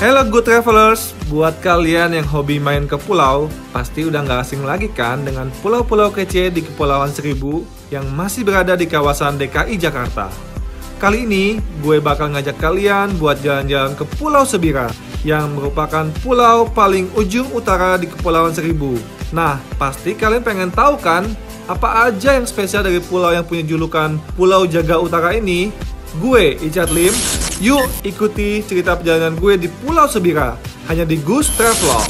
Hello good travelers, buat kalian yang hobi main ke pulau, pasti udah gak asing lagi kan dengan pulau-pulau kece di Kepulauan Seribu yang masih berada di kawasan DKI Jakarta. Kali ini, gue bakal ngajak kalian buat jalan-jalan ke Pulau Sebira, yang merupakan pulau paling ujung utara di Kepulauan Seribu. Nah, pasti kalian pengen tahu kan, apa aja yang spesial dari pulau yang punya julukan Pulau Jaga Utara ini? Gue, Icat Lim. Yuk ikuti cerita perjalanan gue di Pulau Sebira, hanya di Gus Travelog.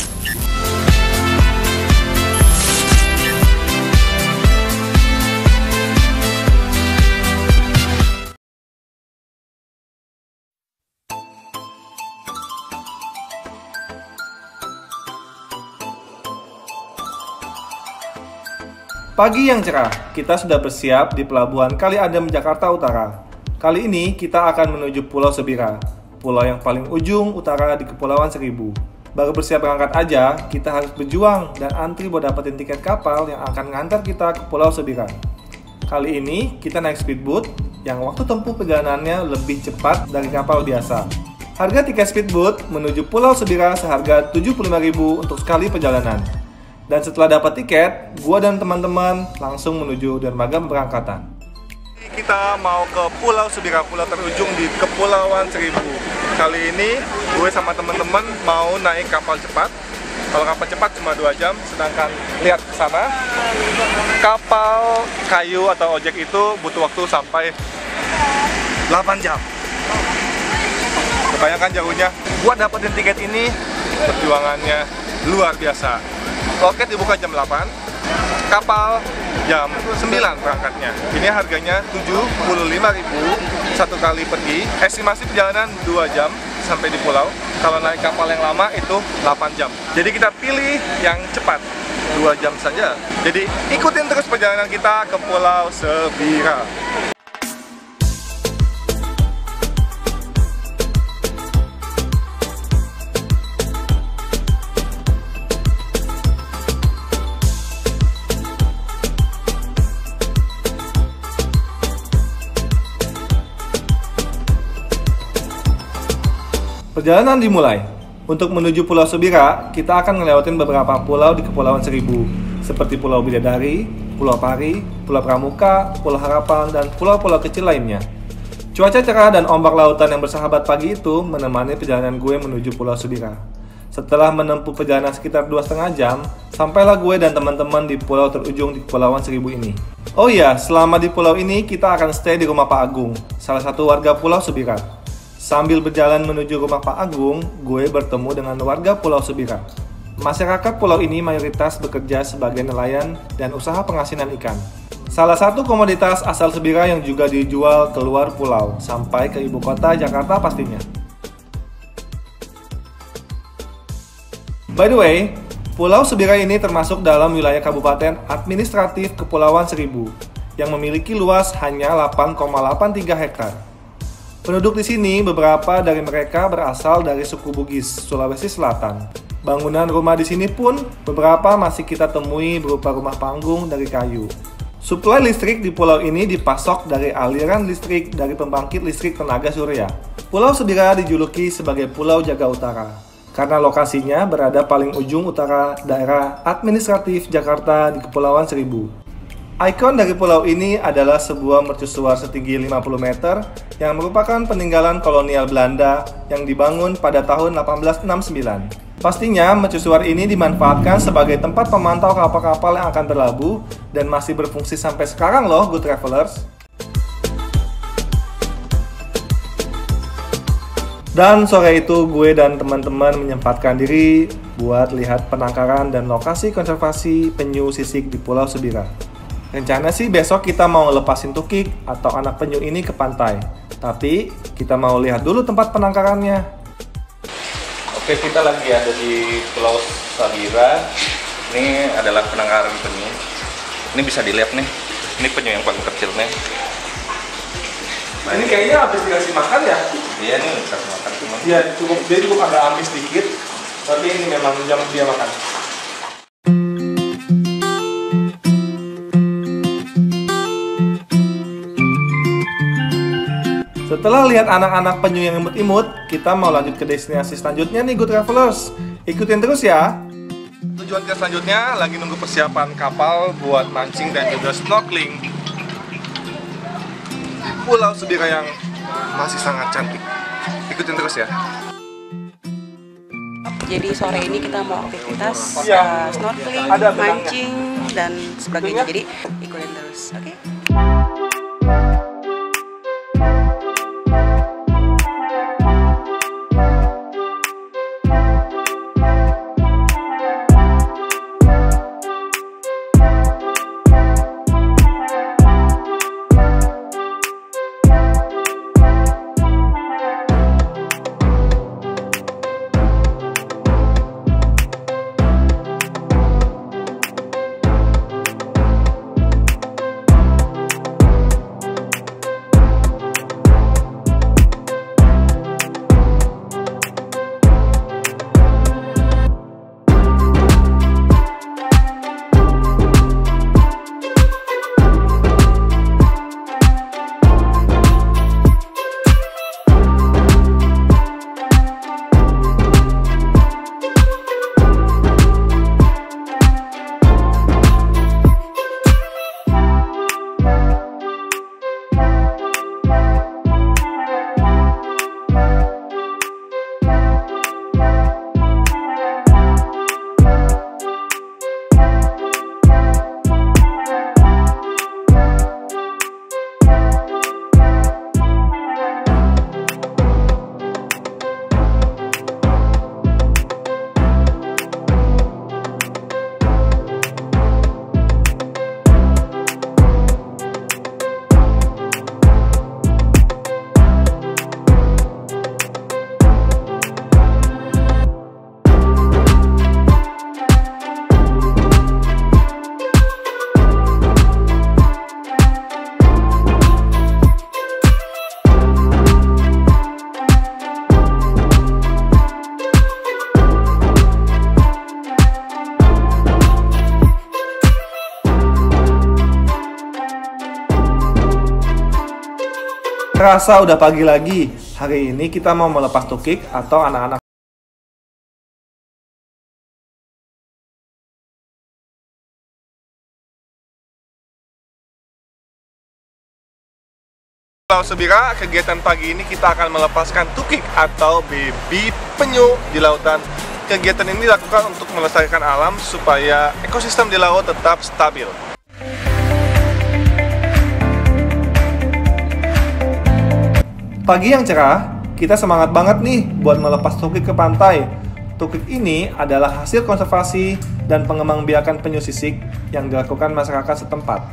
Pagi yang cerah, kita sudah bersiap di Pelabuhan Kali Adem, Jakarta Utara. Kali ini kita akan menuju Pulau Sebira, pulau yang paling ujung utara di Kepulauan Seribu. Baru bersiap berangkat aja, kita harus berjuang dan antri buat dapetin tiket kapal yang akan ngantar kita ke Pulau Sebira. Kali ini kita naik speedboat yang waktu tempuh perjalanannya lebih cepat dari kapal biasa. Harga tiket speedboat menuju Pulau Sebira seharga Rp75.000 untuk sekali perjalanan. Dan setelah dapat tiket, gua dan teman-teman langsung menuju dermaga pemberangkatan. Kita mau ke Pulau Sebira, pulau terujung di Kepulauan Seribu. Kali ini gue sama teman-teman mau naik kapal cepat. Kalau kapal cepat cuma 2 jam, sedangkan lihat ke sana, kapal kayu atau ojek itu butuh waktu sampai 8 jam. Kebanyakan jauhnya. Buat dapetin tiket ini, perjuangannya luar biasa. Loket dibuka jam 8. Kapal jam 9 berangkatnya. Ini harganya Rp75.000 satu kali pergi. Estimasi perjalanan 2 jam sampai di pulau. Kalau naik kapal yang lama itu 8 jam. Jadi kita pilih yang cepat, 2 jam saja. Jadi ikutin terus perjalanan kita ke Pulau Sebira. Perjalanan dimulai. Untuk menuju Pulau Sebira, kita akan ngelewatin beberapa pulau di Kepulauan Seribu, seperti Pulau Bidadari, Pulau Pari, Pulau Pramuka, Pulau Harapan, dan pulau-pulau kecil lainnya. Cuaca cerah dan ombak lautan yang bersahabat pagi itu menemani perjalanan gue menuju Pulau Sebira. Setelah menempuh perjalanan sekitar 2,5 jam, sampailah gue dan teman-teman di pulau terujung di Kepulauan Seribu ini. Oh iya, selama di pulau ini kita akan stay di rumah Pak Agung, salah satu warga Pulau Sebira. Sambil berjalan menuju rumah Pak Agung, gue bertemu dengan warga Pulau Sebira. Masyarakat pulau ini mayoritas bekerja sebagai nelayan dan usaha pengasinan ikan. Salah satu komoditas asal Sebira yang juga dijual keluar pulau, sampai ke ibu kota Jakarta pastinya. By the way, Pulau Sebira ini termasuk dalam wilayah Kabupaten Administratif Kepulauan Seribu, yang memiliki luas hanya 8,83 hektar. Penduduk di sini, beberapa dari mereka berasal dari suku Bugis, Sulawesi Selatan. Bangunan rumah di sini pun beberapa masih kita temui berupa rumah panggung dari kayu. Suplai listrik di pulau ini dipasok dari aliran listrik dari pembangkit listrik tenaga surya. Pulau Sebira dijuluki sebagai Pulau Jaga Utara, karena lokasinya berada paling ujung utara daerah administratif Jakarta di Kepulauan Seribu. Ikon dari pulau ini adalah sebuah mercusuar setinggi 50 meter yang merupakan peninggalan kolonial Belanda yang dibangun pada tahun 1869. Pastinya mercusuar ini dimanfaatkan sebagai tempat pemantau kapal-kapal yang akan berlabuh dan masih berfungsi sampai sekarang loh, good travelers. Dan sore itu gue dan teman-teman menyempatkan diri buat lihat penangkaran dan lokasi konservasi penyu sisik di Pulau Sebira. Rencana sih besok kita mau lepasin tukik atau anak penyu ini ke pantai. Tapi kita mau lihat dulu tempat penangkarannya. Oke, kita lagi ada di Pulau Sebira. Ini adalah penangkaran penyu. Ini bisa dilihat nih. Ini penyu yang paling kecil nih. Nah, ini kayaknya habis dikasih makan ya? Iya, ini dikasih makan cuma. Iya, dia cukup agak amis dikit. Tapi ini memang jam dia makan. Setelah lihat anak-anak penyu yang imut-imut, kita mau lanjut ke destinasi selanjutnya nih, good travelers. Ikutin terus ya. Tujuan kita selanjutnya lagi nunggu persiapan kapal buat mancing dan juga snorkeling di Pulau Sebira yang masih sangat cantik. Ikutin terus ya. Jadi sore ini kita mau aktivitas snorkeling, Ada benangnya. mancing, dan sebagainya. Jadi ikutin terus, oke? Terasa udah pagi lagi. Hari ini kita mau melepas tukik atau anak-anak Pulau Sebira. Kegiatan pagi ini kita akan melepaskan tukik atau baby penyu di lautan. Kegiatan ini dilakukan untuk melestarikan alam supaya ekosistem di laut tetap stabil. Pagi yang cerah, kita semangat banget nih buat melepas tukik ke pantai. Tukik ini adalah hasil konservasi dan pengembangbiakan penyu sisik yang dilakukan masyarakat setempat.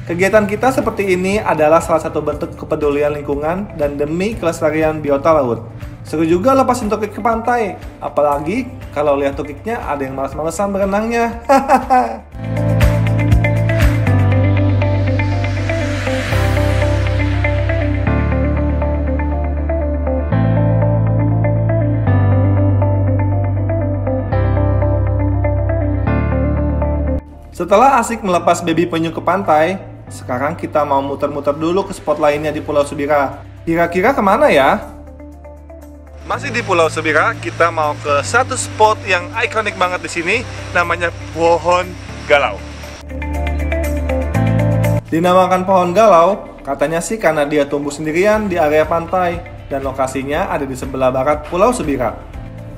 Kegiatan kita seperti ini adalah salah satu bentuk kepedulian lingkungan dan demi kelestarian biota laut. Seru juga lepasin tukik ke pantai, apalagi kalau lihat tukiknya ada yang malas-malesan berenangnya. Setelah asik melepas baby penyu ke pantai, sekarang kita mau muter-muter dulu ke spot lainnya di Pulau Sebira. Kira-kira kemana ya? Masih di Pulau Sebira, kita mau ke satu spot yang ikonik banget di sini, namanya Pohon Galau. Dinamakan Pohon Galau, katanya sih karena dia tumbuh sendirian di area pantai dan lokasinya ada di sebelah barat Pulau Sebira.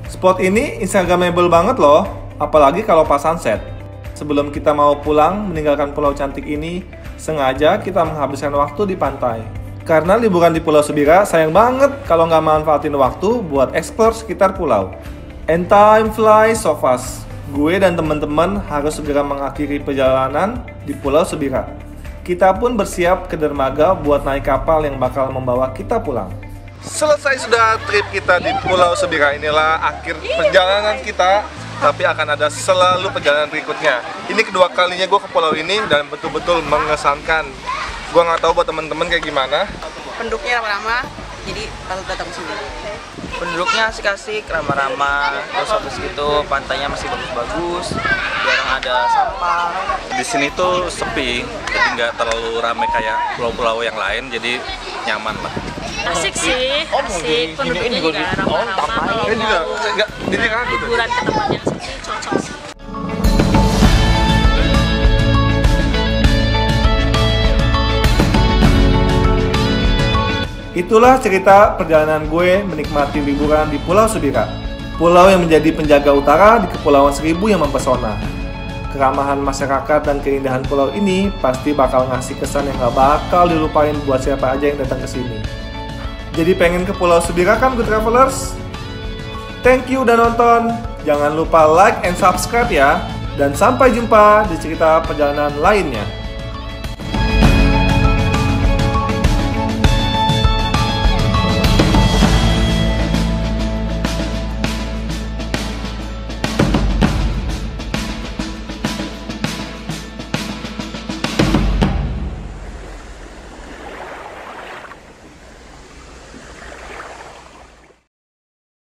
Spot ini instagramable banget loh, apalagi kalau pas sunset. Sebelum kita mau pulang meninggalkan pulau cantik ini, sengaja kita menghabiskan waktu di pantai. Karena liburan di Pulau Sebira, sayang banget kalau nggak manfaatin waktu buat explore sekitar pulau. And time flies so fast. Gue dan teman-teman harus segera mengakhiri perjalanan di Pulau Sebira. Kita pun bersiap ke dermaga buat naik kapal yang bakal membawa kita pulang. Selesai sudah trip kita di Pulau Sebira, inilah akhir perjalanan kita. Tapi akan ada selalu perjalanan berikutnya. Ini kedua kalinya gue ke pulau ini dan betul-betul mengesankan. Gue nggak tahu buat temen-temen kayak gimana. Penduduknya ramah-ramah, jadi patut datang ke sini. Penduduknya asik-asik, ramah-ramah, terus habis gitu pantainya masih bagus-bagus, jarang ada sampah. Di sini tuh sepi, jadi nggak terlalu ramai kayak pulau-pulau yang lain, jadi nyaman lah. Asik sih, asik. Penduduknya juga ramah-ramah. Kalau mau liburan ke tempat yang sepi, cocok sih. Itulah cerita perjalanan gue menikmati liburan di Pulau Sebira. Pulau yang menjadi penjaga utara di Kepulauan Seribu yang mempesona. Keramahan masyarakat dan keindahan pulau ini pasti bakal ngasih kesan yang gak bakal dilupain buat siapa aja yang datang ke sini. Jadi pengen ke Pulau Sebira kan, good travelers? Thank you udah nonton. Jangan lupa like and subscribe ya. Dan sampai jumpa di cerita perjalanan lainnya.